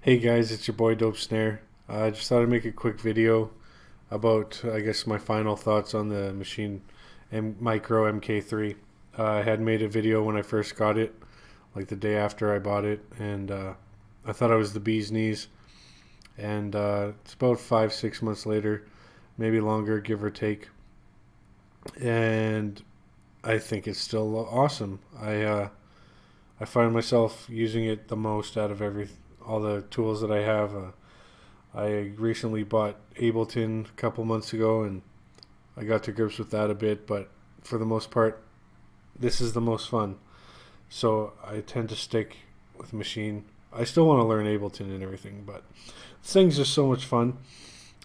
Hey guys, it's your boy Dope Snare. I just thought I'd make a quick video about, I guess, my final thoughts on the Micro MK3. I had made a video when I first got it, like the day after I bought it, and I thought I was the bee's knees. And it's about 5, 6 months later, maybe longer, give or take, and I think it's still awesome. I find myself using it the most out of all the tools that I have. I recently bought Ableton a couple months ago, and I got to grips with that a bit. But for the most part, this is the most fun. So I tend to stick with Maschine. I still want to learn Ableton and everything, but this thing's just so much fun.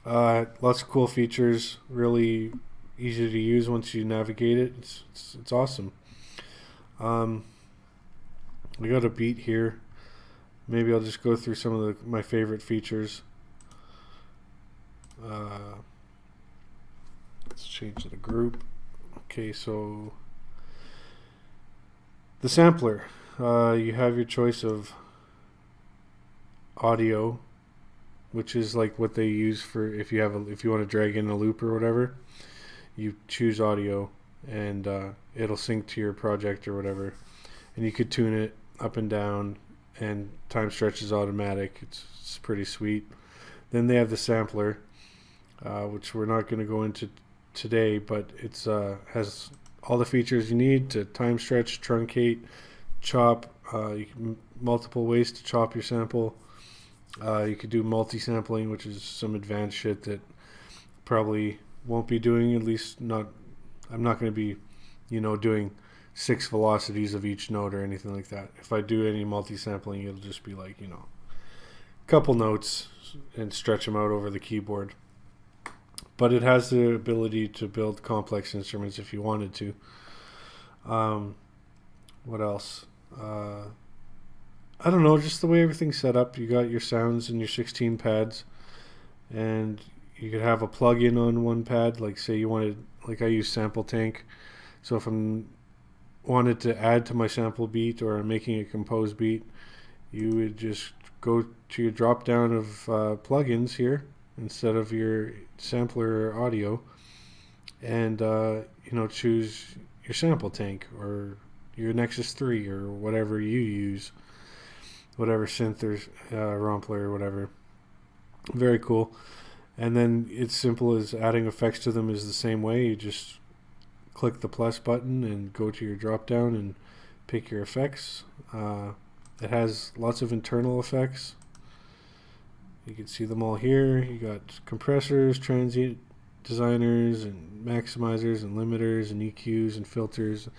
Lots of cool features. Really easy to use once you navigate it. It's awesome. Um, we got a beat here. Maybe I'll just go through some of my favorite features. Let's change the group. Okay, so the sampler. You have your choice of audio, which is like what they use for if you want to drag in a loop or whatever. You choose audio, and it'll sync to your project or whatever, and you could tune it up and down, and time stretch is automatic. It's pretty sweet. Then they have the sampler, which we're not going to go into today, but it's has all the features you need to time stretch, truncate, chop. Multiple ways to chop your sample. You could do multi-sampling, which is some advanced shit that probably won't be doing. At least not. I'm not going to be, doing 6 velocities of each note or anything like that. If I do any multi-sampling, it'll just be like, a couple notes and stretch them out over the keyboard. But it has the ability to build complex instruments if you wanted to. What else? I don't know, just the way everything's set up. You got your sounds and your 16 pads, and you could have a plug-in on one pad. Like say you wanted, like I use Sample Tank. So if I'm wanted to add to my sample beat or I'm making a composed beat, you would just go to your drop down of plugins here instead of your sampler or audio, and choose your Sample Tank or your Nexus 3 or whatever you use, whatever synth or Rompler or whatever. Very cool. And then it's simple as adding effects to them is the same way. You just click the plus button and go to your drop down and pick your effects. It has lots of internal effects. You can see them all here. You got compressors, transient designers, and maximizers, and limiters, and EQs, and filters.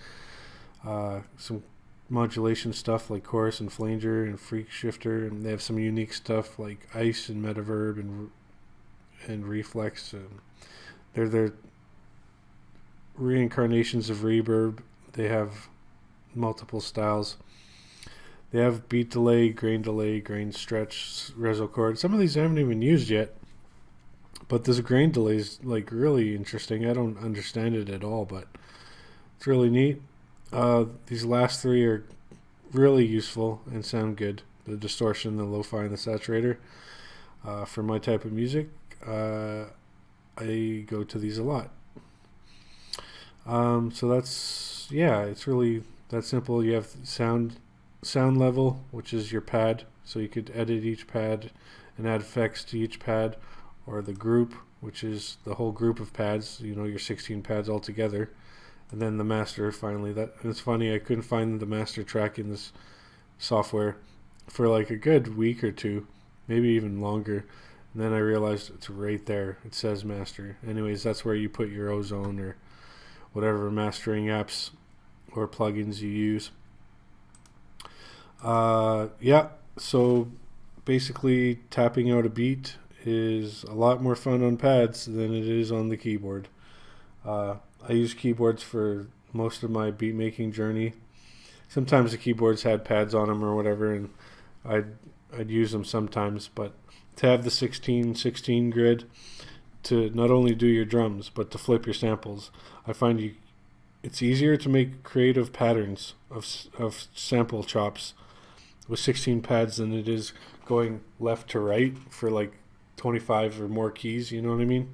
Some modulation stuff like chorus and flanger and freak shifter, and they have some unique stuff like ice and metaverb and reflex. They're reincarnations of reverb. They have multiple styles. They have beat delay, grain stretch, reso chord. Some of these I haven't even used yet, but this grain delay is like really interesting. I don't understand it at all, but it's really neat. These last 3 are really useful and sound good. The distortion, the lo-fi, and the saturator. For my type of music, I go to these a lot. So it's really that simple. You have sound level, which is your pad, so you could edit each pad and add effects to each pad, or the group, which is the whole group of pads, your 16 pads all together, and then the master. Finally, it's funny, I couldn't find the master track in this software for like a good week or two, maybe even longer, and then I realized it's right there. It says master. Anyways, that's where you put your ozone or whatever mastering apps or plugins you use. So basically tapping out a beat is a lot more fun on pads than it is on the keyboard. I use keyboards for most of my beat making journey. Sometimes the keyboards had pads on them or whatever, and I'd use them sometimes, but to have the 16/16 grid to not only do your drums but to flip your samples, I find it's easier to make creative patterns of sample chops with 16 pads than it is going left to right for like 25 or more keys. You know what I mean?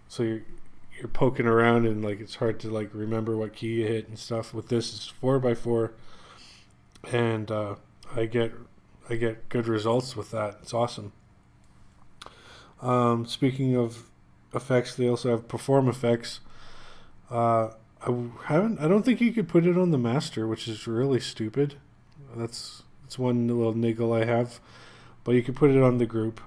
So you're poking around and like it's hard to like remember what key you hit and stuff. With this, it's 4x4, and I get good results with that. It's awesome. Speaking of effects, they also have perform effects. I don't think you could put it on the master, which is really stupid. That's one little niggle I have, but you can put it on the group.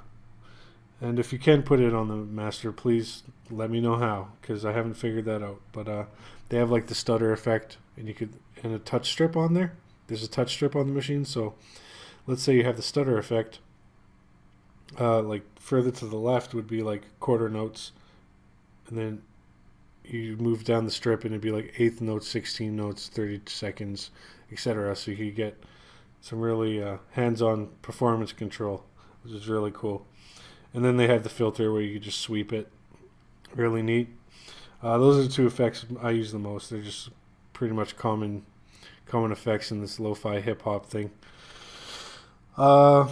And if you can put it on the master, please let me know how, because I haven't figured that out. But they have like the stutter effect, and a touch strip on there. There's a touch strip on the machine, so let's say you have the stutter effect. Like further to the left would be like quarter notes, and then you move down the strip and it'd be like eighth notes, 16 notes, 30 seconds, etc. So you could get some really hands-on performance control, which is really cool. And then they have the filter where you could just sweep it. Really neat. Those are the two effects I use the most. They're just pretty much common effects in this lo-fi hip-hop thing. What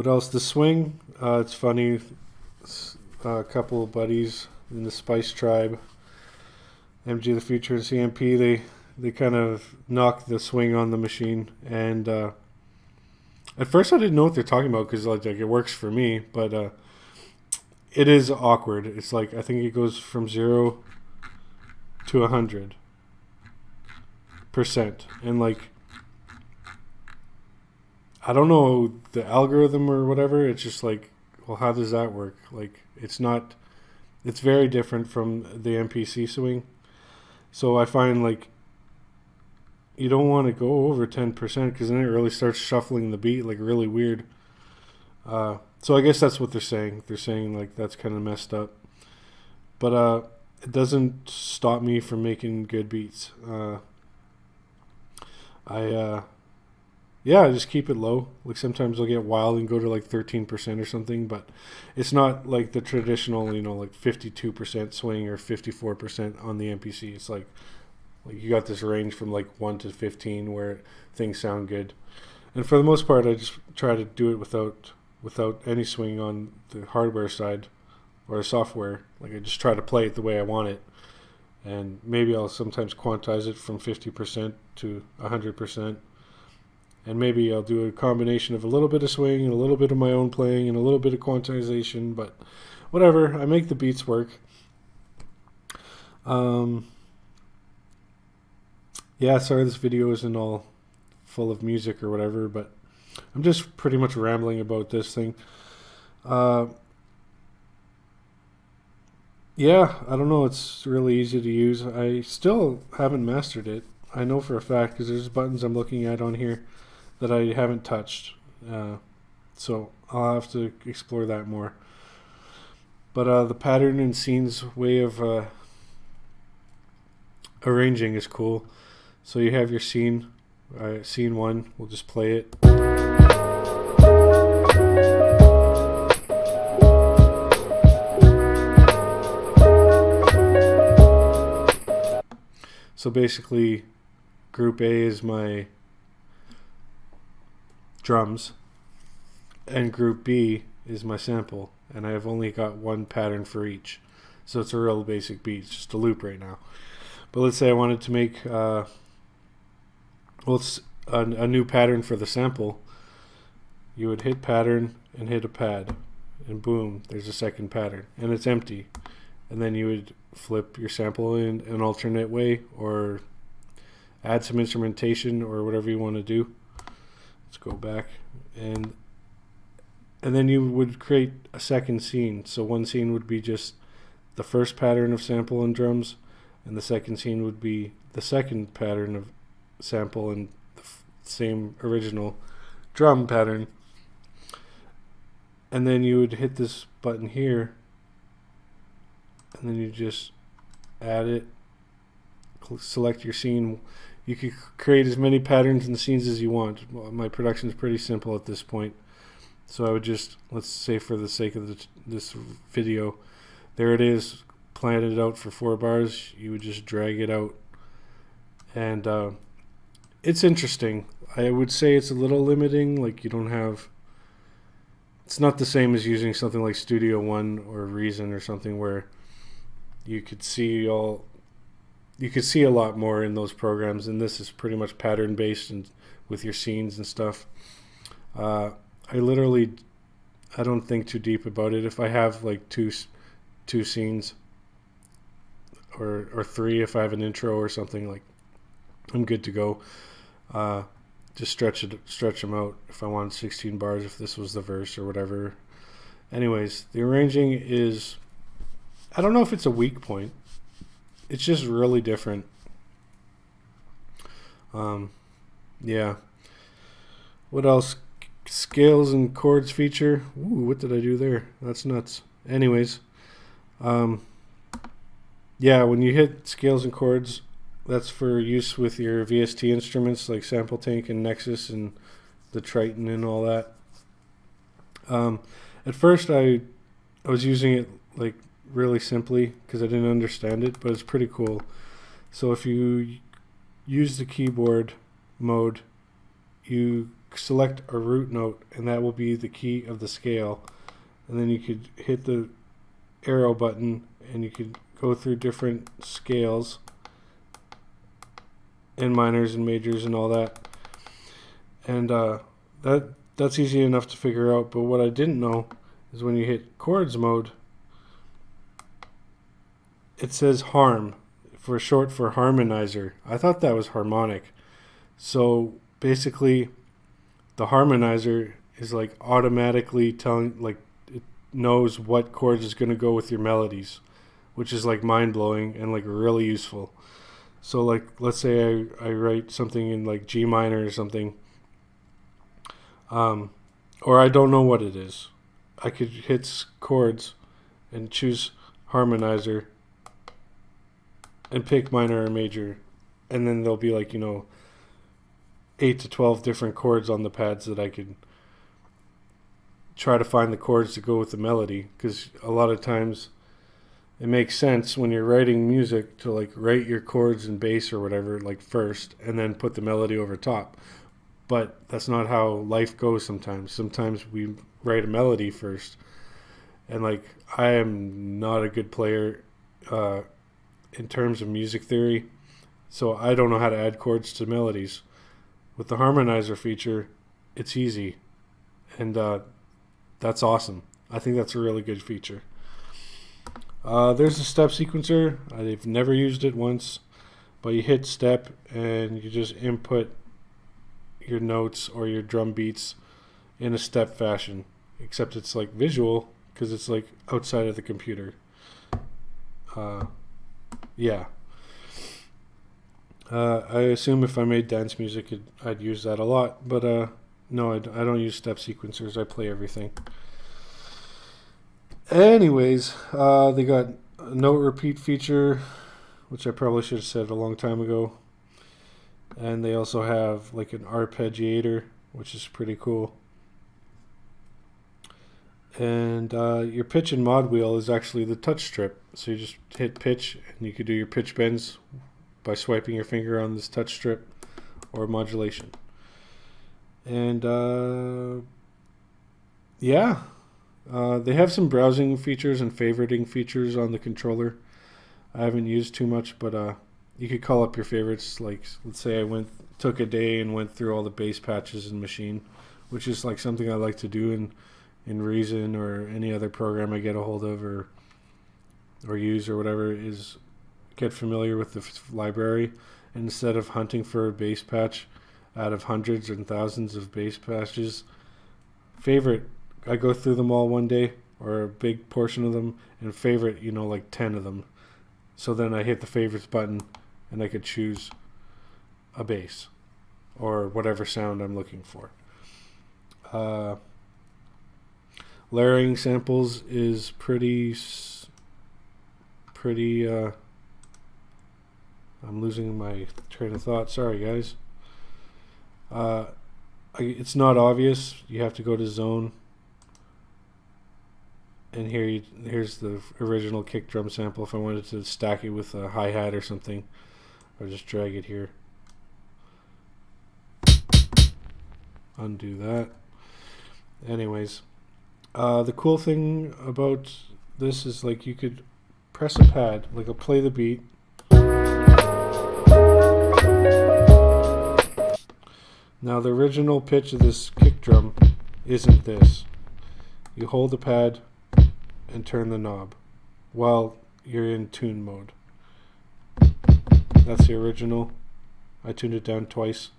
else? The swing. It's funny. A couple of buddies in the Spice Tribe, MG the Future and CMP, they kind of knocked the swing on the machine, and at first I didn't know what they're talking about because like it works for me, but it is awkward. It's like I think it goes from 0 to 100%, and like I don't know the algorithm or whatever. It's just like, well, how does that work? Like it's very different from the MPC swing. So I find like you don't want to go over 10% because then it really starts shuffling the beat like really weird. So I guess that's what they're saying. They're saying like that's kind of messed up. But it doesn't stop me from making good beats. I just keep it low. Like sometimes I'll get wild and go to like 13% or something, but it's not like the traditional, like 52% swing or 54% on the MPC. It's like you got this range from like 1 to 15 where things sound good. And for the most part, I just try to do it without any swing on the hardware side or the software. Like I just try to play it the way I want it. And maybe I'll sometimes quantize it from 50% to 100%. And maybe I'll do a combination of a little bit of swing and a little bit of my own playing and a little bit of quantization, but whatever. I make the beats work. Yeah, sorry this video isn't all full of music or whatever, but I'm just pretty much rambling about this thing. Yeah, I don't know. It's really easy to use. I still haven't mastered it. I know for a fact because there's buttons I'm looking at on here that I haven't touched. So I'll have to explore that more. But the pattern and scenes way of arranging is cool. So you have your scene. Scene 1, we'll just play it. So basically, group A is my drums, and group B is my sample, and I have only got one pattern for each. So it's a real basic beat. It's just a loop right now. But let's say I wanted to make it's a new pattern for the sample. You would hit pattern and hit a pad, and boom, there's a second pattern, and it's empty. And then you would flip your sample in an alternate way, or add some instrumentation, or whatever you want to do. Let's go back, and then you would create a second scene. So one scene would be just the first pattern of sample and drums, and the second scene would be the second pattern of sample and the same original drum pattern. And then you would hit this button here, and then you just add it, select your scene. You could create as many patterns and scenes as you want. Well, my production is pretty simple at this point, so I would just, let's say for the sake of this video, there it is, planted out for 4 bars. You would just drag it out, and it's interesting. I would say it's a little limiting. Like you don't have. It's not the same as using something like Studio One or Reason or something where you could see all. You could see a lot more in those programs, and this is pretty much pattern based and with your scenes and stuff. I literally, I don't think too deep about it. If I have like two scenes or three, if I have an intro or something, like I'm good to go. Uh, just stretch them out if I want 16 bars, if this was the verse or whatever. Anyways, the arranging is, I don't know if it's a weak point. It's just really different. Yeah. What else? Scales and chords feature. Ooh, what did I do there? That's nuts. Anyways, yeah, when you hit scales and chords, that's for use with your VST instruments like Sample Tank and Nexus and the Triton and all that. At first, I was using it like really simply because I didn't understand it, but it's pretty cool. So if you use the keyboard mode, you select a root note, and that will be the key of the scale. And then you could hit the arrow button, and you could go through different scales and minors and majors and all that. And that's easy enough to figure out. But what I didn't know is when you hit chords mode, it says harm, for short for harmonizer. I thought that was harmonic. So basically, the harmonizer is like automatically telling, like it knows what chords is going to go with your melodies, which is like mind blowing and like really useful. So like let's say I write something in like G minor or something, or I don't know what it is. I could hit chords and choose harmonizer and pick minor or major, and then there'll be like 8 to 12 different chords on the pads that I could try to find the chords to go with the melody, because a lot of times it makes sense when you're writing music to like write your chords and bass or whatever like first and then put the melody over top. But that's not how life goes sometimes. Sometimes we write a melody first. And like I am not a good player in terms of music theory, so I don't know how to add chords to melodies. With the harmonizer feature, it's easy, and that's awesome. I think that's a really good feature. There's a step sequencer. I've never used it once, but you hit step and you just input your notes or your drum beats in a step fashion, except it's like visual because it's like outside of the computer. Yeah. I assume if I made dance music, I'd use that a lot, but no, I don't use step sequencers. I play everything. Anyways, they got a note repeat feature, which I probably should have said a long time ago. And they also have like an arpeggiator, which is pretty cool. And your pitch and mod wheel is actually the touch strip. So you just hit pitch, and you could do your pitch bends by swiping your finger on this touch strip, or modulation. And yeah, they have some browsing features and favoriting features on the controller. I haven't used too much, but you could call up your favorites. Like let's say I took a day and went through all the bass patches in Maschine, which is like something I like to do in Reason or any other program I get a hold of or use or whatever, is get familiar with the library. And instead of hunting for a bass patch out of hundreds and thousands of bass patches, I go through them all one day, or a big portion of them, and favorite like 10 of them. So then I hit the favorites button and I could choose a bass or whatever sound I'm looking for. Layering samples is pretty I'm losing my train of thought. Sorry, guys. It's not obvious. You have to go to zone. And here's the original kick drum sample. If I wanted to stack it with a hi-hat or something, or just drag it here. undo that. Anyways, the cool thing about this is like you could press a pad, like I'll play the beat. Now the original pitch of this kick drum isn't this. You hold the pad and turn the knob while you're in tune mode. That's the original. I tuned it down twice.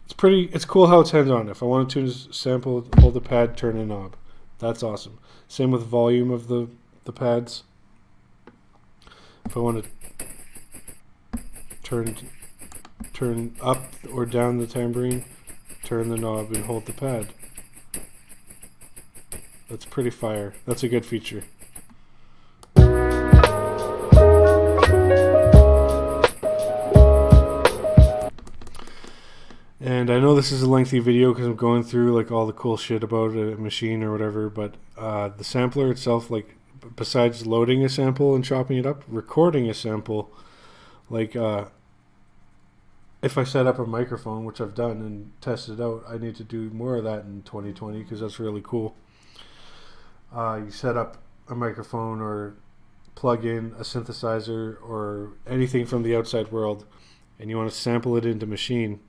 It's cool how it's hands-on. If I want to tune a sample, hold the pad, turn the knob. That's awesome. Same with volume of the pads. If I want to turn up or down the tambourine, turn the knob and hold the pad. That's pretty fire. That's a good feature. And I know this is a lengthy video because I'm going through like all the cool shit about a machine or whatever, but the sampler itself, like besides loading a sample and chopping it up, recording a sample, like if I set up a microphone, which I've done and tested out, I need to do more of that in 2020 because that's really cool. You set up a microphone or plug in a synthesizer or anything from the outside world and you want to sample it into Maschine.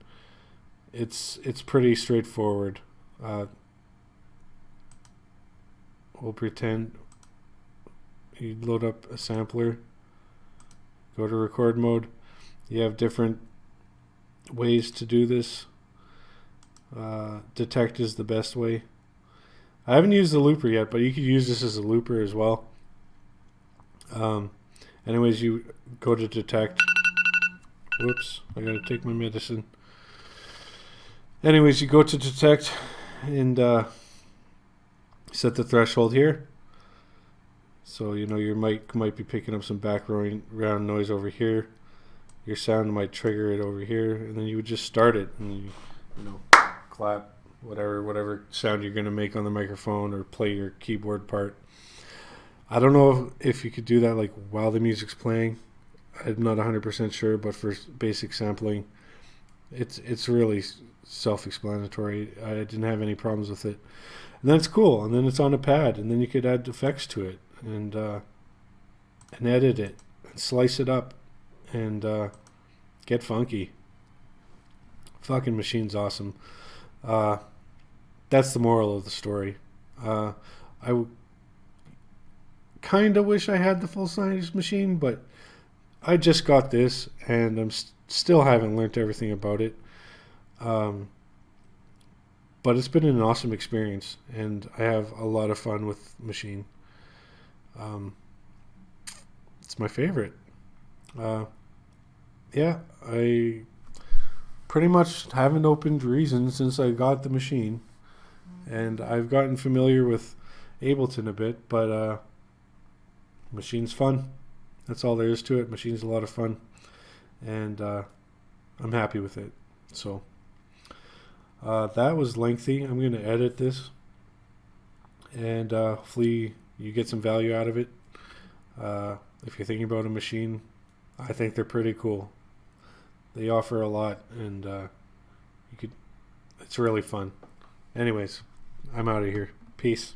It's pretty straightforward. We'll pretend you load up a sampler, go to record mode. You have different ways to do this. Detect is the best way. I haven't used the looper yet, but you could use this as a looper as well. Anyways, you go to detect. Whoops, I gotta take my medicine. Anyways, you go to detect and set the threshold here. So you know your mic might be picking up some background noise over here. Your sound might trigger it over here, and then you would just start it and you know, clap, whatever sound you're gonna make on the microphone or play your keyboard part. I don't know if you could do that like while the music's playing. I'm not 100% sure, but for basic sampling, it's really self-explanatory. I didn't have any problems with it, and then it's cool. And then it's on a pad, and then you could add effects to it and edit it and slice it up and get funky. Fucking Machine's awesome. That's the moral of the story. I kind of wish I had the full-size Maschine, but I just got this and I'm still haven't learned everything about it. But it's been an awesome experience and I have a lot of fun with Maschine. It's my favorite. Yeah, I pretty much haven't opened Reason since I got the Maschine, and I've gotten familiar with Ableton a bit, but Machine's fun. That's all there is to it. Machine's a lot of fun, and I'm happy with it. So that was lengthy. I'm going to edit this, and hopefully you get some value out of it. If you're thinking about a Maschine, I think they're pretty cool. They offer a lot, and it's really fun. Anyways, I'm out of here. Peace.